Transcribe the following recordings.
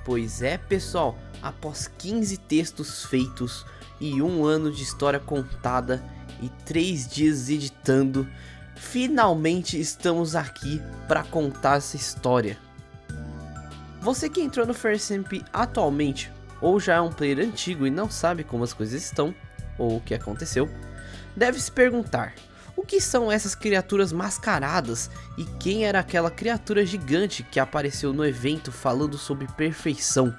Pois é, pessoal, após 15 textos feitos e um ano de história contada e 3 dias editando, finalmente estamos aqui para contar essa história. Você que entrou no FireSamp atualmente, ou já é um player antigo e não sabe como as coisas estão, ou o que aconteceu, deve se perguntar: o que são essas criaturas mascaradas e quem era aquela criatura gigante que apareceu no evento falando sobre perfeição?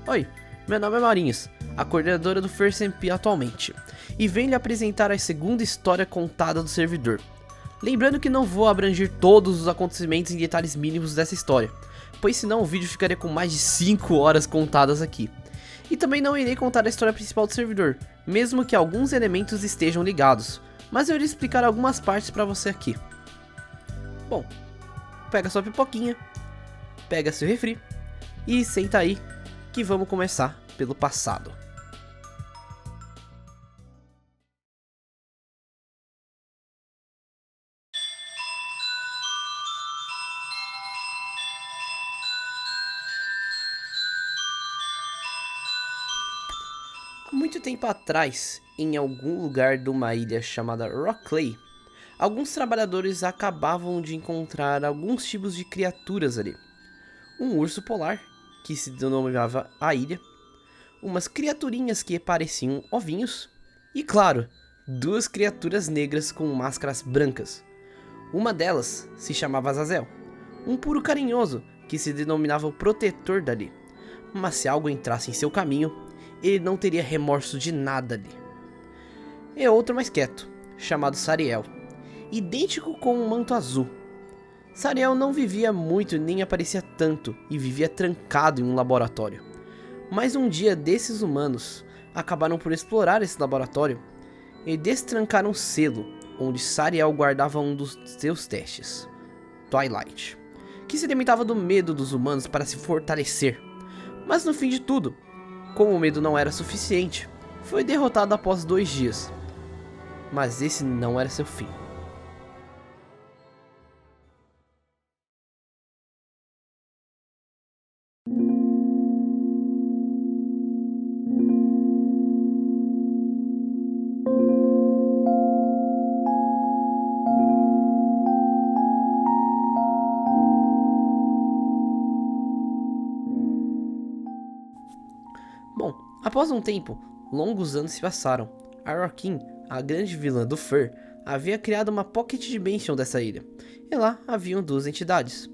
Oi, meu nome é Marinhos, a coordenadora do FireSamp atualmente, e venho lhe apresentar a segunda história contada do servidor. Lembrando que não vou abranger todos os acontecimentos em detalhes mínimos dessa história, pois senão o vídeo ficaria com mais de 5 horas contadas aqui. E também não irei contar a história principal do servidor, mesmo que alguns elementos estejam ligados, mas eu irei explicar algumas partes para você aqui. Bom, pega sua pipoquinha, pega seu refri e senta aí que vamos começar pelo passado. Há muito tempo atrás, em algum lugar de uma ilha chamada Rockley, alguns trabalhadores acabavam de encontrar alguns tipos de criaturas ali. Um urso polar, que se denominava a ilha, umas criaturinhas que pareciam ovinhos, e claro, 2 criaturas negras com máscaras brancas. Uma delas se chamava Azazel, um puro carinhoso que se denominava o protetor dali, mas se algo entrasse em seu caminho, ele não teria remorso de nada ali. E outro mais quieto, chamado Sariel, idêntico com um manto azul. Sariel não vivia muito nem aparecia tanto e vivia trancado em um laboratório. Mas um dia desses humanos acabaram por explorar esse laboratório e destrancaram um selo onde Sariel guardava um dos seus testes, Twilight, que se alimentava do medo dos humanos para se fortalecer. Mas no fim de tudo, como o medo não era suficiente, foi derrotado após 2 dias. Mas esse não era seu fim. Bom, após um tempo, longos anos se passaram. A Rockin, a grande vilã do Fur, havia criado uma Pocket Dimension dessa ilha, e lá haviam 2 entidades.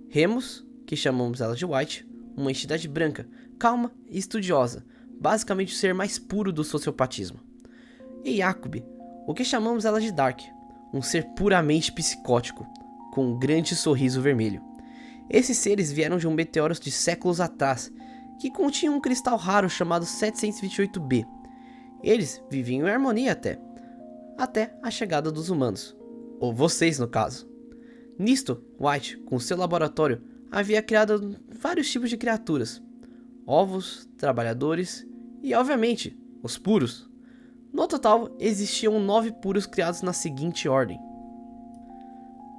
Remus, que chamamos ela de White, uma entidade branca, calma e estudiosa, basicamente o ser mais puro do sociopatismo. E Jacob, o que chamamos ela de Dark, um ser puramente psicótico, com um grande sorriso vermelho. Esses seres vieram de um meteoro de séculos atrás, que continha um cristal raro chamado 728b. Eles viviam em harmonia até a chegada dos humanos, ou vocês no caso. Nisto, White, com seu laboratório, havia criado vários tipos de criaturas: ovos, trabalhadores e, obviamente, os puros. No total, existiam 9 puros criados na seguinte ordem: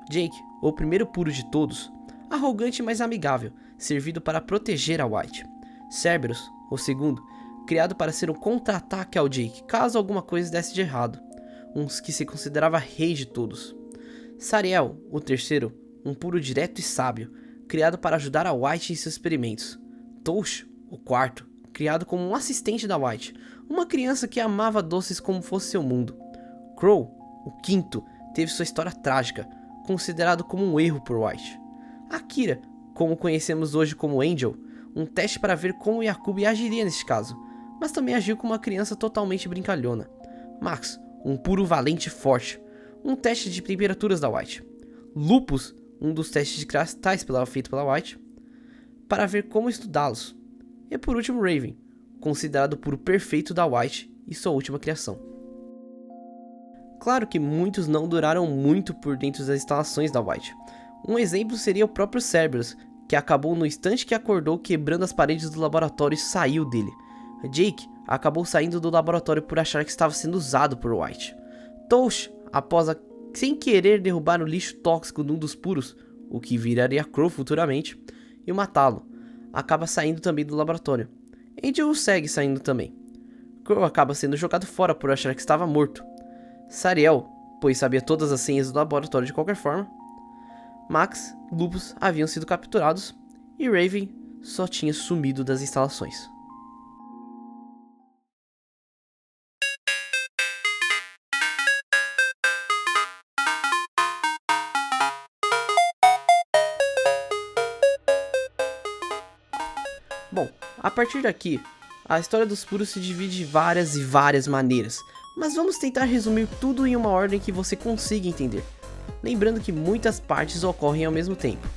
Jake, o primeiro puro de todos, arrogante mas amigável, servido para proteger a White. Cerberus, o segundo, criado para ser um contra-ataque ao Jake caso alguma coisa desse de errado, uns que se considerava rei de todos. Sariel, o terceiro, um puro direto e sábio, criado para ajudar a White em seus experimentos. Touch, o quarto, criado como um assistente da White, uma criança que amava doces como fosse seu mundo. Crow, o quinto, teve sua história trágica, considerado como um erro por White. Akira, como conhecemos hoje como Angel, um teste para ver como Jacob agiria neste caso, mas também agiu como uma criança totalmente brincalhona. Max, um puro valente e forte, um teste de temperaturas da White. Lupus, um dos testes de cristais feito pela White, para ver como estudá-los. E por último Raven, considerado o puro perfeito da White e sua última criação. Claro que muitos não duraram muito por dentro das instalações da White. Um exemplo seria o próprio Cerberus, que acabou no instante que acordou quebrando as paredes do laboratório e saiu dele. Jake acabou saindo do laboratório por achar que estava sendo usado por White. Touch, após sem querer derrubar o lixo tóxico num dos puros, o que viraria Crow futuramente, e matá-lo. acaba saindo também do laboratório. Angel o segue saindo também. Crow acaba sendo jogado fora por achar que estava morto. Sariel, pois sabia todas as senhas do laboratório de qualquer forma. Max, Lupus haviam sido capturados e Raven só tinha sumido das instalações. Bom, a partir daqui, a história dos Puros se divide de várias e várias maneiras, mas vamos tentar resumir tudo em uma ordem que você consiga entender, lembrando que muitas partes ocorrem ao mesmo tempo.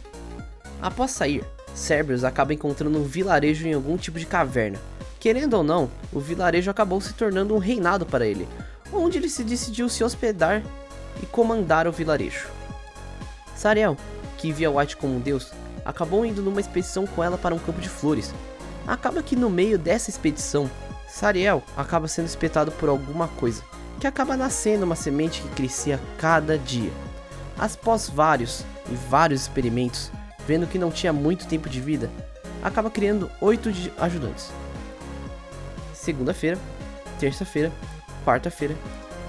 Após sair, Cerberus acaba encontrando um vilarejo em algum tipo de caverna. Querendo ou não, o vilarejo acabou se tornando um reinado para ele, onde ele se decidiu se hospedar e comandar o vilarejo. Sariel, que via White como um deus, acabou indo numa expedição com ela para um campo de flores. Acaba que no meio dessa expedição, Sariel acaba sendo espetado por alguma coisa, que acaba nascendo uma semente que crescia a cada dia. Após vários e vários experimentos, vendo que não tinha muito tempo de vida, acaba criando 8 ajudantes. Segunda-feira, terça-feira, quarta-feira,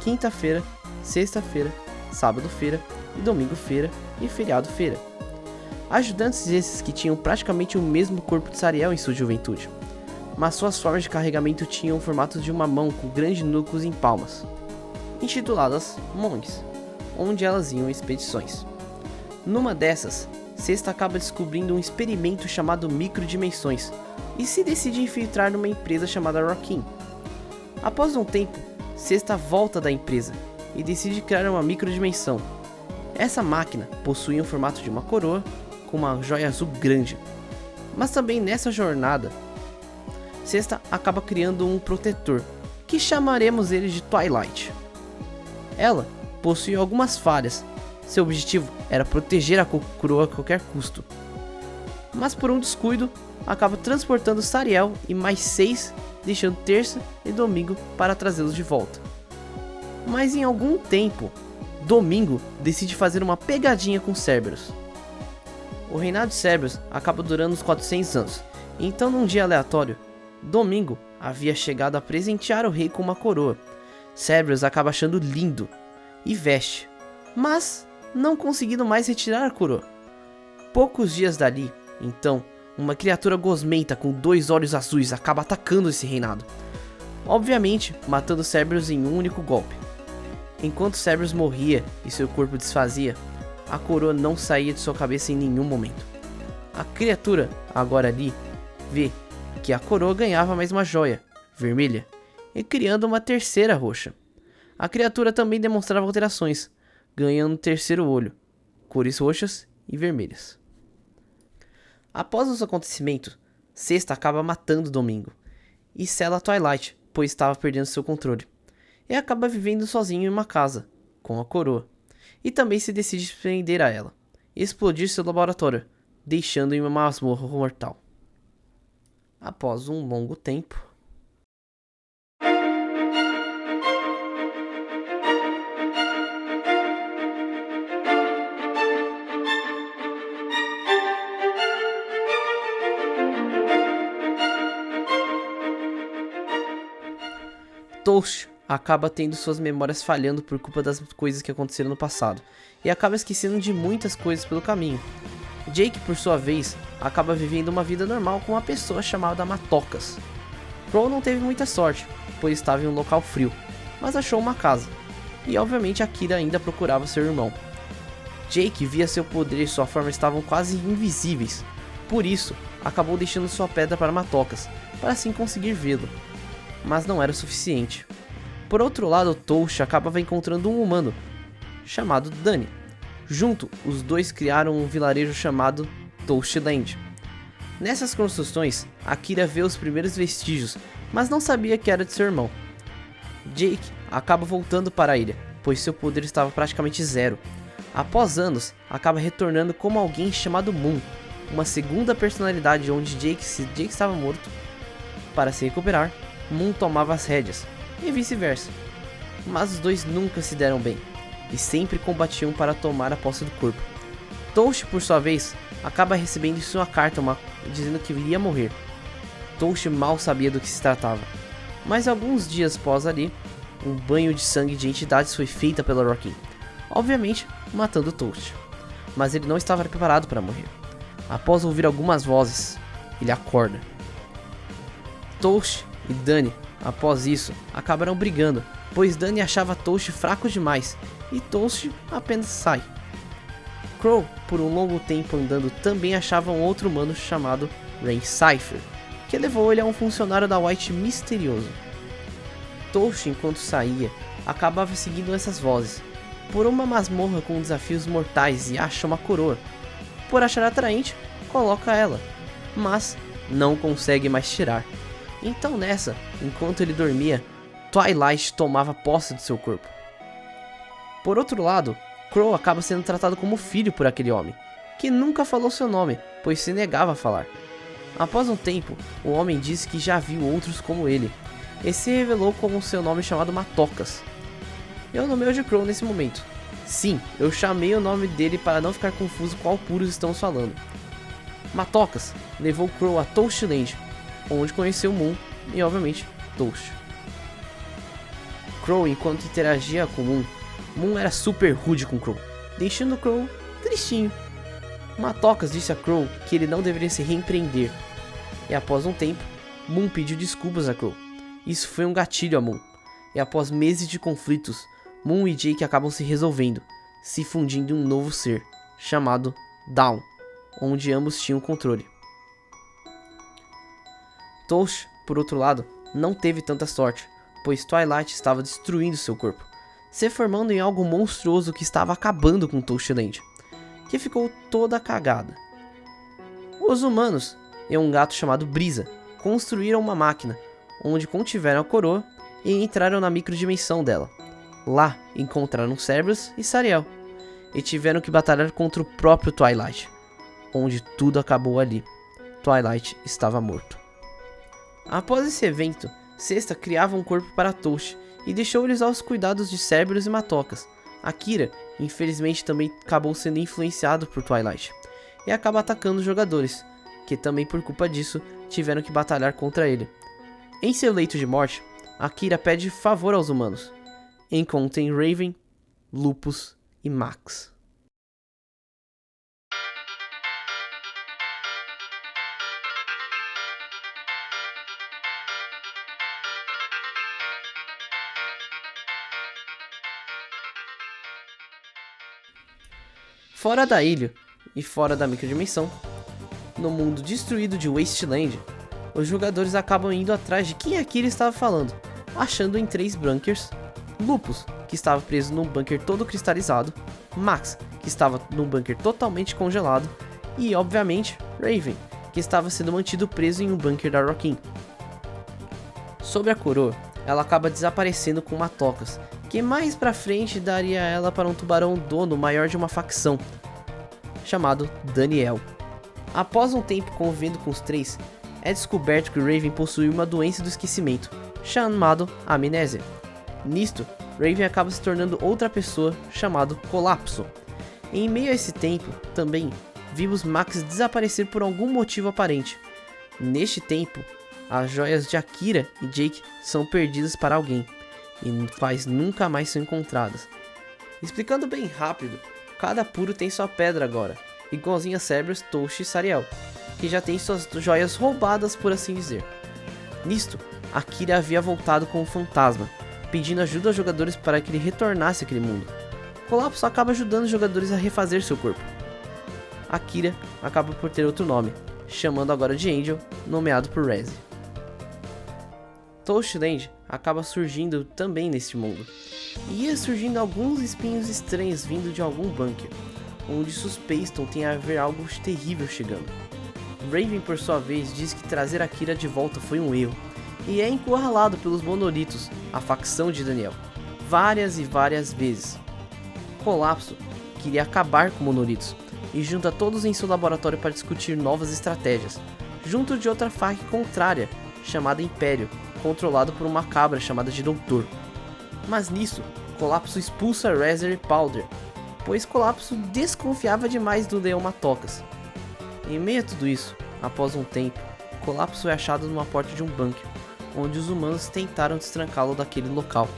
quinta-feira, sexta-feira, sábado-feira e domingo-feira e feriado-feira. Ajudantes esses que tinham praticamente o mesmo corpo de Sariel em sua juventude, mas suas formas de carregamento tinham o formato de uma mão com grandes núcleos em palmas, intituladas Monges, onde elas iam em expedições. Numa dessas, Sexta acaba descobrindo um experimento chamado Microdimensões e se decide infiltrar numa empresa chamada Rockin. Após um tempo, Sexta volta da empresa e decide criar uma microdimensão. Essa máquina possui o formato de uma coroa com uma joia azul grande. Mas também nessa jornada, Sexta acaba criando um protetor, que chamaremos ele de Twilight. Ela possui algumas falhas. Seu objetivo era proteger a coroa a qualquer custo. Mas por um descuido, acaba transportando Sariel e mais 6, deixando terça e domingo para trazê-los de volta. Mas em algum tempo, Domingo decide fazer uma pegadinha com Cerberus. O reinado de Cerberus acaba durando uns 400 anos, então num dia aleatório, Domingo havia chegado a presentear o rei com uma coroa. Cerberus acaba achando lindo e veste, mas não conseguindo mais retirar a coroa. Poucos dias dali, então, uma criatura gosmenta com 2 olhos azuis acaba atacando esse reinado, obviamente matando Cerberus em um único golpe. Enquanto Cerberus morria e seu corpo desfazia, a coroa não saía de sua cabeça em nenhum momento. A criatura, agora ali, vê que a coroa ganhava mais uma joia, vermelha, e criando uma terceira roxa. A criatura também demonstrava alterações, ganhando um terceiro olho, cores roxas e vermelhas. Após os acontecimentos, Sexta acaba matando Domingo, e sela Twilight, pois estava perdendo seu controle. E acaba vivendo sozinho em uma casa, com a coroa, e também se decide prender a ela, e explodir seu laboratório, deixando em uma masmorra mortal. Após um longo tempo, Toast acaba tendo suas memórias falhando por culpa das coisas que aconteceram no passado, e acaba esquecendo de muitas coisas pelo caminho. Jake, por sua vez, acaba vivendo uma vida normal com uma pessoa chamada Matocas. Crow não teve muita sorte, pois estava em um local frio, mas achou uma casa, e obviamente Akira ainda procurava seu irmão. Jake via seu poder e sua forma estavam quase invisíveis, por isso acabou deixando sua pedra para Matocas, para assim conseguir vê-lo, mas não era o suficiente. Por outro lado, Toast acabava encontrando um humano, chamado Danny. Junto, os dois criaram um vilarejo chamado Toastland. Nessas construções, Akira vê os primeiros vestígios, mas não sabia que era de seu irmão. Jake acaba voltando para a ilha, pois seu poder estava praticamente zero. Após anos, acaba retornando como alguém chamado Moon, uma segunda personalidade onde se Jake estava morto. Para se recuperar, Moon tomava as rédeas, e vice-versa. Mas os dois nunca se deram bem, e sempre combatiam para tomar a posse do corpo. Toast, por sua vez, acaba recebendo em sua carta dizendo que iria morrer. Toast mal sabia do que se tratava, mas alguns dias após ali, um banho de sangue de entidades foi feita pela Rockin, obviamente matando Toast. Mas ele não estava preparado para morrer. Após ouvir algumas vozes, ele acorda. Toast e Dani, após isso, acabaram brigando, pois Dani achava Toast fraco demais e Toast apenas sai. Crow, por um longo tempo andando, também achava um outro humano chamado Rain Cypher, que levou ele a um funcionário da White misterioso. Toast, enquanto saía, acabava seguindo essas vozes, por uma masmorra com desafios mortais e acha uma coroa. Por achar atraente, coloca ela, mas não consegue mais tirar. Então nessa, enquanto ele dormia, Twilight tomava posse de seu corpo. Por outro lado, Crow acaba sendo tratado como filho por aquele homem, que nunca falou seu nome, pois se negava a falar. Após um tempo, o homem disse que já viu outros como ele, e se revelou como seu nome chamado Matocas. Eu nomeio de Crow nesse momento. Sim, eu chamei o nome dele para não ficar confuso qual puros estamos falando. Matocas levou Crow a Toastland, onde conheceu Moon e obviamente Toast. Crow, enquanto interagia com Moon era super rude com Crow, deixando Crow tristinho. Matocas disse a Crow que ele não deveria se reempreender, e após um tempo, Moon pediu desculpas a Crow. Isso foi um gatilho a Moon, e após meses de conflitos, Moon e Jake acabam se resolvendo, se fundindo em um novo ser, chamado Dawn, onde ambos tinham controle. Toast, por outro lado, não teve tanta sorte, pois Twilight estava destruindo seu corpo, se formando em algo monstruoso que estava acabando com Toastland, que ficou toda cagada. Os humanos e um gato chamado Brisa construíram uma máquina, onde contiveram a coroa e entraram na microdimensão dela. Lá encontraram Cerberus e Sariel, e tiveram que batalhar contra o próprio Twilight, onde tudo acabou ali. Twilight estava morto. Após esse evento, Cesta criava um corpo para Toast e deixou-lhes aos cuidados de Cerberus e Matocas. Akira, infelizmente, também acabou sendo influenciado por Twilight e acaba atacando os jogadores, que também por culpa disso tiveram que batalhar contra ele. Em seu leito de morte, Akira pede favor aos humanos. Encontrem Raven, Lupus e Max. Fora da ilha e fora da microdimensão, no mundo destruído de Wasteland, os jogadores acabam indo atrás de quem Akira estava falando, achando em 3 bunkers: Lupus, que estava preso num bunker todo cristalizado, Max, que estava num bunker totalmente congelado, e obviamente Raven, que estava sendo mantido preso em um bunker da Rockin. Sobre a coroa, ela acaba desaparecendo com Matocas, que mais pra frente daria ela para um tubarão dono maior de uma facção, chamado Daniel. Após um tempo convivendo com os 3, é descoberto que Raven possui uma doença do esquecimento, chamado amnésia. Nisto, Raven acaba se tornando outra pessoa, chamado Colapso. Em meio a esse tempo, também, vimos Max desaparecer por algum motivo aparente. Neste tempo, as joias de Akira e Jake são perdidas para alguém, e quais nunca mais são encontradas. Explicando bem rápido, cada puro tem sua pedra agora, igualzinho a Cerberus, Toast e Sariel, que já tem suas joias roubadas, por assim dizer. Nisto, Akira havia voltado com um fantasma, pedindo ajuda aos jogadores para que ele retornasse àquele mundo. Colapso acaba ajudando os jogadores a refazer seu corpo. Akira acaba por ter outro nome, chamando agora de Angel, nomeado por Rezi. Toastland acaba surgindo também neste mundo, e ia surgindo alguns espinhos estranhos vindo de algum bunker, onde suspeitam tem a ver algo terrível chegando. Raven, por sua vez, diz que trazer Akira de volta foi um erro, e é encurralado pelos Monolitos, a facção de Daniel, várias e várias vezes. Colapso queria acabar com Monolitos, e junta todos em seu laboratório para discutir novas estratégias, junto de outra faca contrária, chamada Império, controlado por uma cabra chamada de Doutor. Mas nisso, Colapso expulsa Razer e Powder, pois Colapso desconfiava demais do Leão Matocas. Em meio a tudo isso, após um tempo, Colapso é achado numa porta de um bunker, onde os humanos tentaram destrancá-lo daquele local,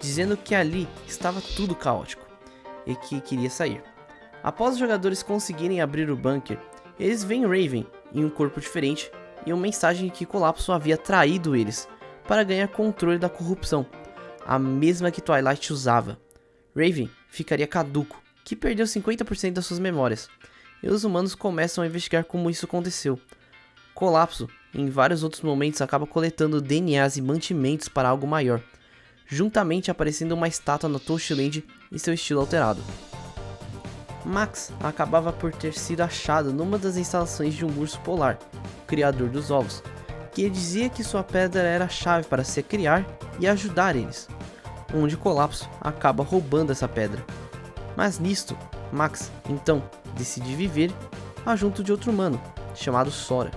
dizendo que ali estava tudo caótico e que queria sair. Após os jogadores conseguirem abrir o bunker, eles veem Raven em um corpo diferente e uma mensagem que Colapso havia traído eles para ganhar controle da corrupção, a mesma que Twilight usava. Raven ficaria caduco, que perdeu 50% das suas memórias, e os humanos começam a investigar como isso aconteceu. Colapso, em vários outros momentos, acaba coletando DNAs e mantimentos para algo maior, juntamente aparecendo uma estátua na Touchland em seu estilo alterado. Max acabava por ter sido achado numa das instalações de um urso polar, criador dos ovos, que dizia que sua pedra era a chave para se criar e ajudar eles, onde Colapso acaba roubando essa pedra. Mas nisto, Max então decide viver junto de outro humano, chamado Sora.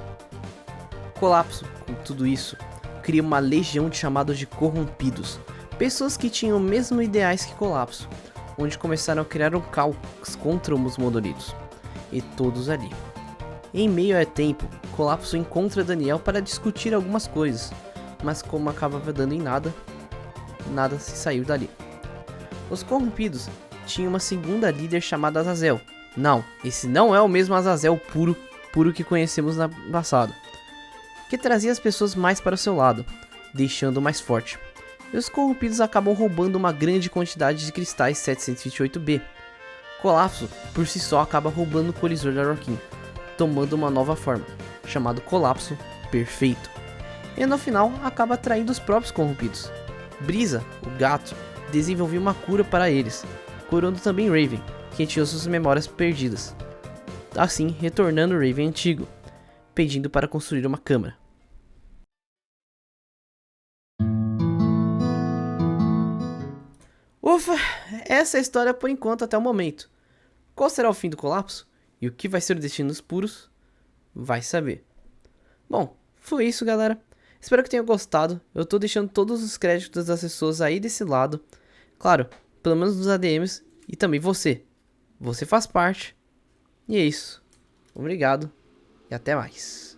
Colapso, com tudo isso, cria uma legião de chamados de corrompidos, pessoas que tinham os mesmos ideais que Colapso, onde começaram a criar um caos contra os monolitos, e todos ali. Em meio a tempo, Colapso encontra Daniel para discutir algumas coisas, mas como acabava dando em nada se saiu dali. Os corrompidos tinham uma segunda líder chamada Azazel. Não, esse não é o mesmo Azazel puro que conhecemos no passado, que trazia as pessoas mais para o seu lado, deixando-o mais forte. E os corrompidos acabam roubando uma grande quantidade de cristais 728B. Colapso, por si só, acaba roubando o colisor da Arroquin, tomando uma nova forma, chamado Colapso Perfeito. E no final, acaba atraindo os próprios corrompidos. Brisa, o gato, desenvolveu uma cura para eles, curando também Raven, que tinha suas memórias perdidas. Assim, retornando o Raven antigo, pedindo para construir uma câmara. Ufa, essa é a história por enquanto até o momento. Qual será o fim do Colapso? E o que vai ser o destino dos puros? Vai saber. Bom, foi isso, galera. Espero que tenham gostado. Eu tô deixando todos os créditos das pessoas aí desse lado. Claro, pelo menos dos ADMs. E também você. Você faz parte. E é isso. Obrigado. E até mais.